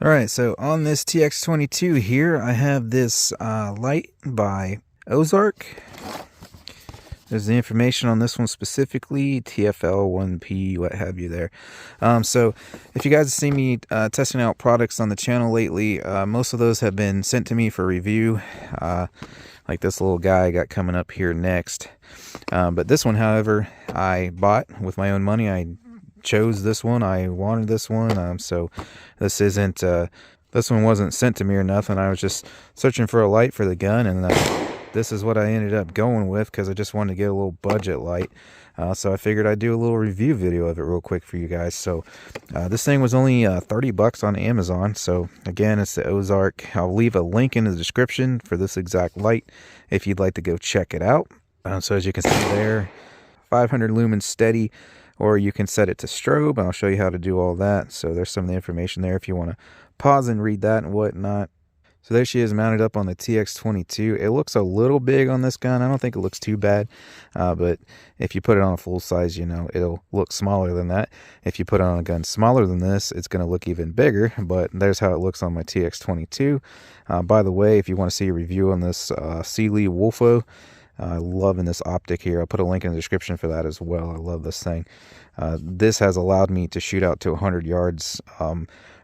Alright, so on this TX22 here, I have this light by Ozark. There's the information on this one specifically, TFL-1-P, what have you there. So if you guys have seen me testing out products on the channel lately, most of those have been sent to me for review. Like this little guy I got coming up here next. But this one, however, I bought with my own money. I chose this one. I wanted this one. So this isn't this one wasn't sent to me or nothing. I was just searching for a light for the gun, and this is what I ended up going with because I just wanted to get a little budget light. So I figured I'd do a little review video of it real quick for you guys. So this thing was only 30 bucks on Amazon. So again, it's the Ozark. I'll leave a link in the description for this exact light if you'd like to go check it out. So as you can see there, 500 lumens steady, or you can set it to strobe. I'll show you how to do all that. So there's some of the information there if you want to pause and read that and whatnot. So there she is mounted up on the TX22. It looks a little big on this gun. I don't think it looks too bad, but if you put it on a full size, you know, it'll look smaller than that. If you put it on a gun smaller than this, it's going to look even bigger, but there's how it looks on my TX22. By the way, if you want to see a review on this Sealy Wolfo, loving this optic here. I'll put a link in the description for that as well. I love this thing. This has allowed me to shoot out to 100 yards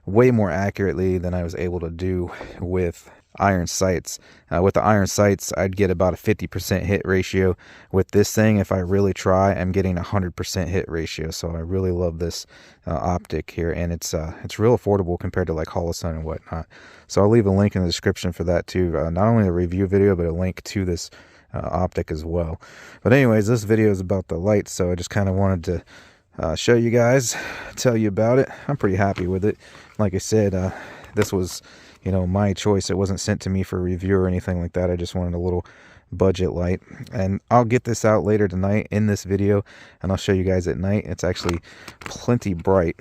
way more accurately than I was able to do with iron sights. With the iron sights, I'd get about a 50% hit ratio. With this thing, if I really try, I'm getting a 100% hit ratio. So I really love this optic here, and it's real affordable compared to like Holosun and whatnot. So I'll leave a link in the description for that too. Not only a review video, but a link to this optic as well. But anyways, this video is about the light, so I just kind of wanted to show you guys, tell you about it. I'm pretty happy with it. Like I said, this was, you know, my choice. It wasn't sent to me for review or anything like that. I just wanted a little budget light, and I'll get this out later tonight in this video, and I'll show you guys at night. It's actually plenty bright.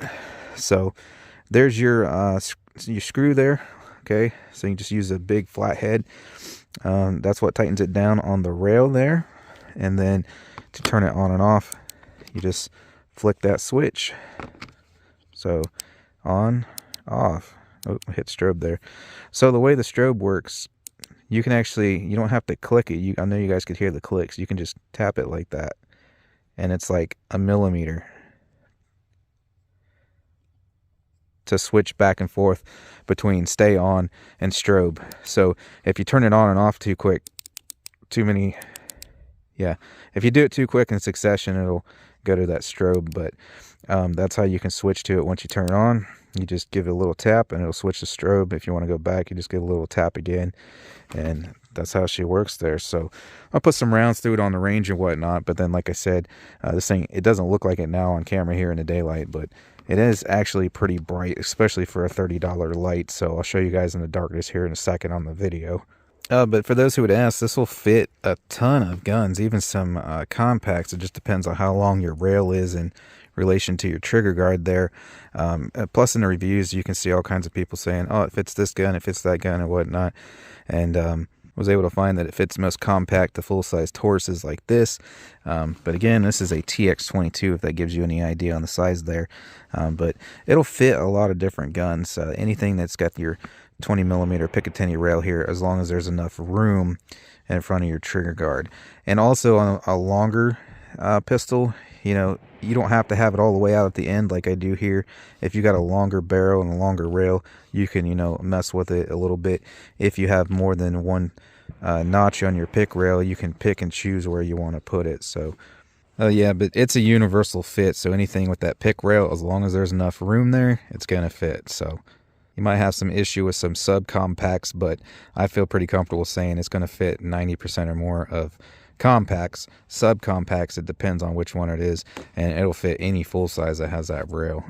So there's your screw there. Okay, so you just use a big flat head. That's what tightens it down on the rail there, and then to turn it on and off, you just flick that switch. So on, off. Oh, I hit strobe there. So the way the strobe works, you can actually, you don't have to click it. I know you guys could hear the clicks. You can just tap it like that, and it's like a millimeter to switch back and forth between stay on and strobe. So if you turn it on and off too quick, if you do it too quick in succession, it'll go to that strobe. But that's how you can switch to it. Once you turn it on, you just give it a little tap and it'll switch to strobe. If you want to go back, you just give a little tap again, and that's how she works there. So I'll put some rounds through it on the range and whatnot, but then like I said, this thing, it doesn't look like it now on camera here in the daylight, but it is actually pretty bright, especially for a $30 light. So I'll show you guys in the darkness here in a second on the video. But for those who would ask, this will fit a ton of guns, even some compacts. It just depends on how long your rail is in relation to your trigger guard there. Plus in the reviews, you can see all kinds of people saying, oh, it fits this gun, it fits that gun and whatnot. And was able to find that it fits most compact to full-size Tauruses like this. But again, this is a TX22, if that gives you any idea on the size there. But it'll fit a lot of different guns. Anything that's got your 20mm Picatinny rail here, as long as there's enough room in front of your trigger guard. And also on a longer pistol, you know, you don't have to have it all the way out at the end like I do here. If you got a longer barrel and a longer rail, you can, you know, mess with it a little bit. If you have more than one notch on your pick rail, you can pick and choose where you want to put it. So yeah, but it's a universal fit. So anything with that pick rail, as long as there's enough room there, it's gonna fit. So you might have some issue with some subcompacts, but I feel pretty comfortable saying it's going to fit 90% or more of compacts. Subcompacts, it depends on which one it is, and it'll fit any full size that has that rail.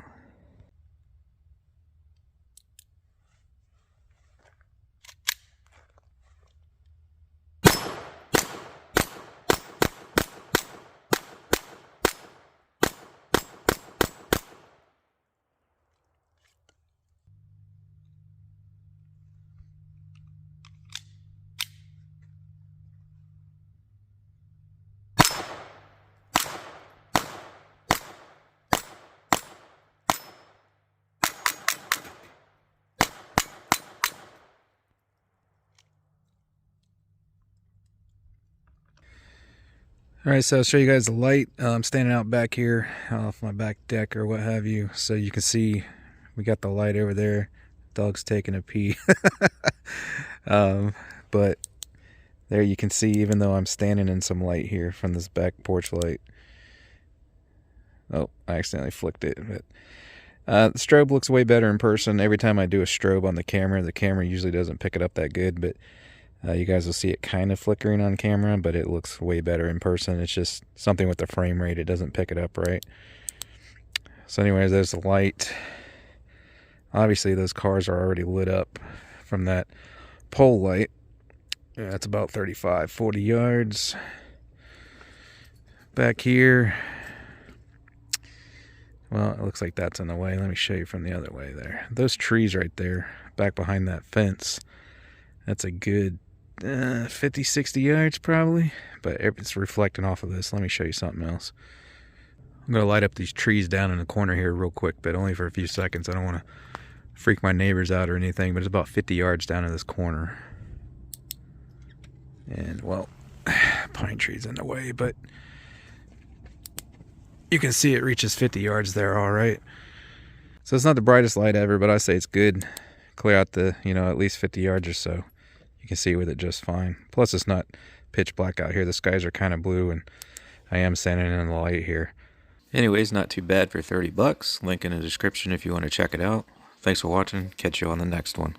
Alright, so I'll show you guys the light. I'm standing out back here off my back deck or what have you, so you can see we got the light over there. Dog's taking a pee. But there you can see, even though I'm standing in some light here from this back porch light. Oh, I accidentally flicked it. But the strobe looks way better in person. Every time I do a strobe on the camera usually doesn't pick it up that good, but you guys will see it kind of flickering on camera, but it looks way better in person. It's just something with the frame rate. It doesn't pick it up right. So anyways, there's the light. Obviously, those cars are already lit up from that pole light. Yeah, it's about 35, 40 yards. Back here, well, it looks like that's in the way. Let me show you from the other way there. Those trees right there, back behind that fence, that's a good 50, 60 yards probably, but it's reflecting off of this. Let me show you something else. I'm going to light up these trees down in the corner here real quick, but only for a few seconds. I don't want to freak my neighbors out or anything, but it's about 50 yards down in this corner. And, well, pine trees in the way, but you can see it reaches 50 yards there, all right. So it's not the brightest light ever, but I say it's good. Clear out the, at least 50 yards or so. You can see with it just fine. Plus, it's not pitch black out here. The skies are kind of blue, and I am standing in the light here. Anyways, not too bad for $30. Link in the description if you want to check it out. Thanks for watching. Catch you on the next one.